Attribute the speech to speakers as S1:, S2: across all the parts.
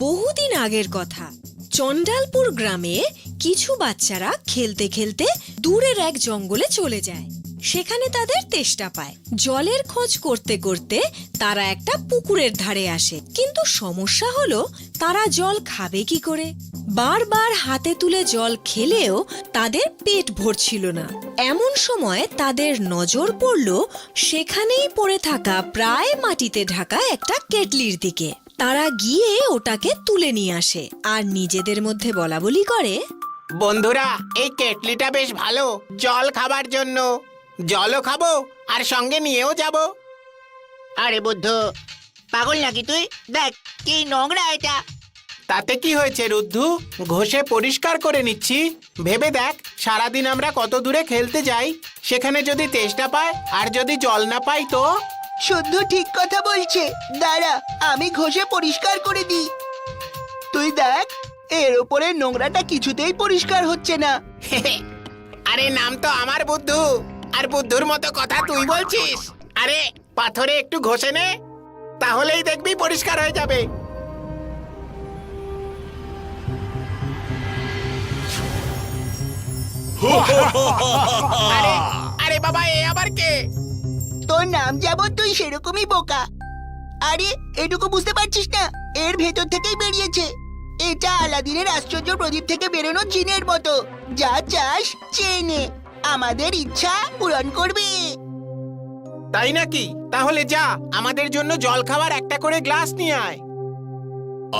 S1: বহুদিন আগের কথা। চণ্ডালপুর গ্রামে কিছু বাচ্চারা খেলতে খেলতে দূরের এক জঙ্গলে চলে যায়। সেখানে তাদের তেষ্টা পায়। জলের খোঁজ করতে করতে তারা একটা পুকুরের ধারে আসে, কিন্তু সমস্যা হলো তারা জল খাবে কি করে। বারবার হাতে তুলে জল খেলেও তাদের পেট ভরছিল না। এমন সময় তাদের নজর পড়ল সেখানেই পড়ে থাকা প্রায় মাটিতে ঢাকা একটা কেটলির দিকে। তারা গিয়ে ওটাকে তুলে নিয়ে আসে আর নিজেদের মধ্যে বলাবলি করে,
S2: বন্ধুরা, এই কেটলিটা বেশ ভালো জল খাবার জন্য। জলও খাবো আর সঙ্গে নিয়েও যাব।
S3: আরে বুদ্ধ, পাগল নাকি তুই? দেখ কি নোংরা এটা।
S2: তাতে কি হয়েছে রুদ্ধু? ঘষে পরিষ্কার করে নিচ্ছি। ভেবে দেখ, সারাদিন আমরা কত দূরে খেলতে যাই, সেখানে যদি তেষ্টা পায় আর যদি জল না পাই তো?
S4: শুদ্ধ ঠিক কথা বলছে। দাঁড়া, আমি ঘষে পরিষ্কার করে দিই। তুই দেখ, এর ওপরে নোংরাটা কিছুতেই পরিষ্কার হচ্ছে না।
S2: আরে নাম তো আমার বুদ্ধু, আর বুদ্ধুর মতো কথা তুই বলছিস? আরে পাথরে একটু ঘষে নে, তাহলেই দেখবি পরিষ্কার হয়ে যাবে। আরে আরে বাবা, এ আবার কে?
S4: তোর নাম যেমন তুই সেরকমই বোকা। আরে এটুকু বুঝতে পারছিস না? এর ভেতর থেকেই বেরিয়েছে। এটা আলাদিনের আশ্চর্য প্রদীপ থেকে বেরোনো জিনের মতো। যা চাস চেয়ে নে, আমাদের ইচ্ছা পূরণ করবে।
S2: তাই নাকি? তাহলে যা, আমাদের জন্য জল খাওয়ার একটা করে গ্লাস নিয়ে আয়।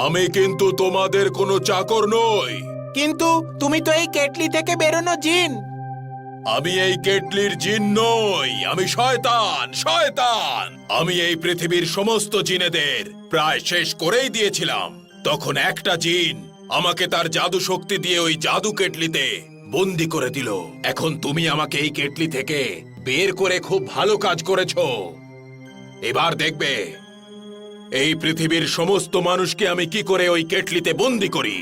S5: আমি কিন্তু তোমাদের কোনো চাকর নই।
S2: কিন্তু তুমি তো এই কেটলি থেকে বেরোনো জিন।
S5: আমি এই কেটলির জিন নই, আমি শয়তান। শয়তান! আমি এই পৃথিবীর সমস্ত জিনেদের প্রায় শেষ করেই দিয়েছিলাম। তখন একটা জিন আমাকে তার জাদু শক্তি দিয়ে ওই জাদু কেটলিতে বন্দি করে দিল। এখন তুমি আমাকে এই কেটলি থেকে বের করে খুব ভালো কাজ করেছো। এবার দেখবে এই পৃথিবীর সমস্ত মানুষকে আমি কি করে ওই কেটলিতে বন্দি করি।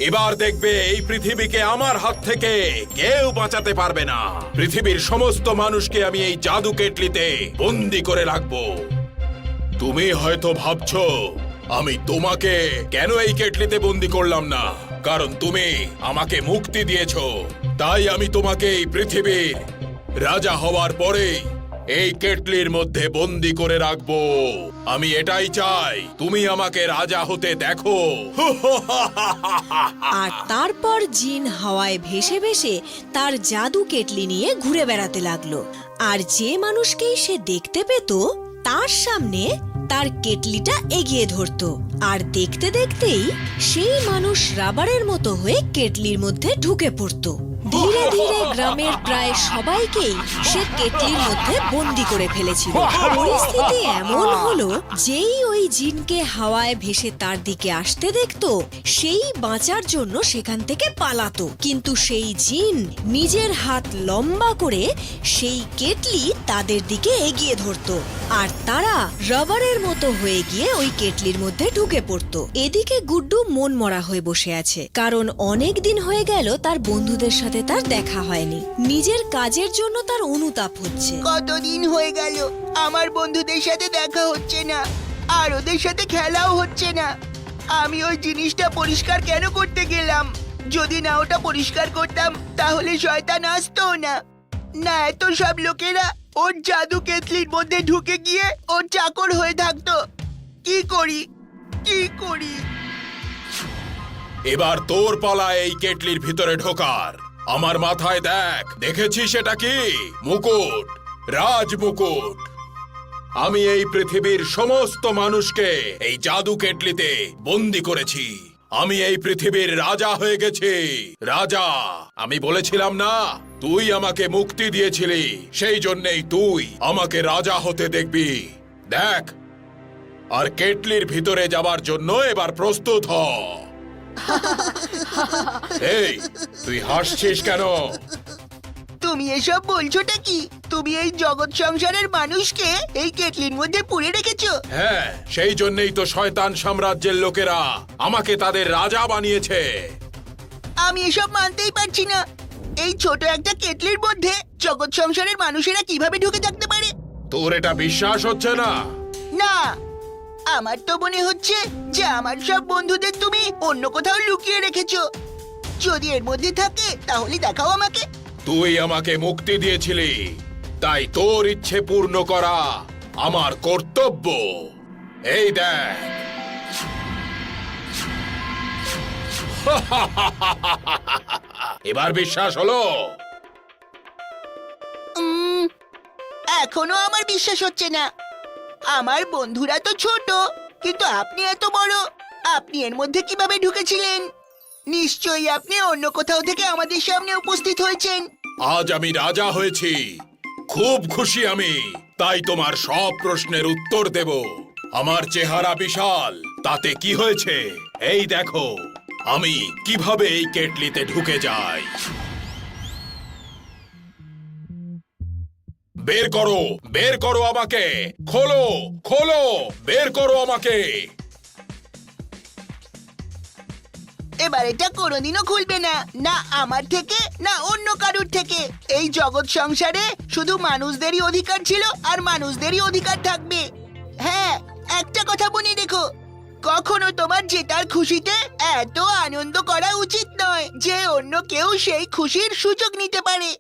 S5: এবার দেখবে এই পৃথিবীকে আমার হাত থেকে কেউ বাঁচাতে পারবে না। পৃথিবীর সমস্ত মানুষকে আমি এই জাদু কেটলিতে বন্দি করে রাখবো। তুমি হয়তো ভাবছো আমি তোমাকে কেন এই কেটলিতে বন্দি করলাম না, কারণ তুমি আমাকে মুক্তি দিয়েছো। তাই আমি তোমাকে এই পৃথিবীর রাজা হওয়ার পরেই এই কেটলির মধ্যে বন্দি করে রাখবো। আমি এটাই চাই, তুমি আমাকে রাজা হতে দেখো।
S1: আর তারপর জিন হাওয়ায় ভেসে ভেসে তার জাদু কেটলি নিয়ে ঘুরে বেড়াতে লাগলো। আর যে মানুষকেই সে দেখতে পেত তার সামনে তার কেটলিটা এগিয়ে ধরতো। আর দেখতে দেখতেই সেই মানুষ রাবারের মতো হয়ে কেটলির মধ্যে ঢুকে পড়তো। ধীরে ধীরে গ্রামের প্রায় সবাইকেই সে কেটলির মধ্যে বন্দি করে ফেলেছিল। পরিস্থিতি এমন হলো, যেই ওই জিনকে হাওয়ায় ভেসে তার দিকে আসতে দেখতো সেই বাঁচার জন্য সেখান থেকে পালাতো। কিন্তু সেই জিন নিজের হাত লম্বা করে সেই কেটলি তাদের দিকে এগিয়ে ধরতো, আর তারা রাবারের মতো হয়ে গিয়ে ওই কেটলির মধ্যে ঢুকে পড়তো। এদিকে গুড্ডু মন মরা হয়ে বসে আছে, কারণ অনেক দিন হয়ে গেল তার বন্ধুদের সাথে তার দেখা হয়নি। নিজের কাজের জন্য তার অনুতাপ হচ্ছে।
S4: কতদিন হয়ে গেল আমার বন্ধুদের সাথে দেখা হচ্ছে না, আর ওদের সাথে খেলাও হচ্ছে না। আমি ওই জিনিসটা পরিষ্কার কেন করতে গেলাম? যদি না ওটা পরিষ্কার করতাম তাহলে শয়তান আসতো না। না এত সব লোকেরা ওর জাদু কেটলির মধ্যে ঢুকে গিয়ে ওর চাকর হয়ে থাকতো। কি করি কি করি?
S5: এবার তোর পালা এই কেটলির ভিতরে ঢোকার। আমার মাথায় দেখ, দেখেছিস এটা কি? মুকুট, রাজ মুকুট। আমি এই পৃথিবীর সমস্ত মানুষকে এই জাদু কেটলিতে বন্দি করেছি। আমি এই পৃথিবীর রাজা হয়ে গেছি। রাজা! আমি বলেছিলাম না তুই আমাকে মুক্তি দিয়েছিলি, সেই জন্যেই তুই আমাকে রাজা হতে দেখবি। দেখ, আর কেটলির ভিতরে যাবার জন্য এবার প্রস্তুত হ। এই, তুই হাসছিস কেন?
S4: তুমি এসব বলছোটা কি? তুমি এই জগৎ সংসারের মানুষকে এই কেটলির মধ্যে পুরে রেখেছো?
S5: হ্যাঁ, সেই জন্যই তো শয়তান সাম্রাজ্যের লোকেরা আমাকে তাদের রাজা বানিয়েছে।
S4: আমি এসব মানতেই পারছি না। এই ছোট একটা কেটলির মধ্যে জগৎ সংসারের মানুষেরা কিভাবে ঢুকে থাকতে পারে?
S5: তোর এটা বিশ্বাস হচ্ছে না?
S4: না, আমার তো মনে হচ্ছে যে আমার সব বন্ধুদের তুমি অন্য কোথাও লুকিয়ে রেখেছো। যদি এর মধ্যে থাকে তাহলে দেখাও আমাকে।
S5: তুই আমাকে মুক্তি দিয়েছিলি, তাই তোর ইচ্ছে পূর্ণ করা আমার কর্তব্য। এই দেখ। এবার বিশ্বাস হলো?
S4: এখনো আমার বিশ্বাস হচ্ছে না। আমার বন্ধুরা তো ছোট, কিন্তু আপনি এত বড়। আপনি এর মধ্যে কিভাবে ঢুকেছিলেন? নিশ্চয়ই আপনি অন্য কোথাও থেকে আমাদের সামনে উপস্থিত হয়েছেন।
S5: আজ আমি রাজা হয়েছি, খুব খুশি আমি। তাই তোমার সব প্রশ্নের উত্তর দেব। আমার চেহারা বিশাল, তাতে কি হয়েছে? এই দেখো আমি কিভাবে এই কেটলিতে ঢুকে যাই। বের করো, বের করো আমাকে। খোলো, খোলো, বের করো আমাকে।
S4: এবার এটা কোনোদিনও খুলবে না, না আমার থেকে না অন্য কারুর থেকে। এই জগৎ সংসারে শুধু মানুষদেরই অধিকার ছিল আর মানুষদেরই অধিকার থাকবে। হ্যাঁ, একটা কথা মনে রেখো, কখনো তোমার জেতার খুশিতে এত আনন্দ করা উচিত নয় যে অন্য কেউ সেই খুশির সুযোগ নিতে পারে।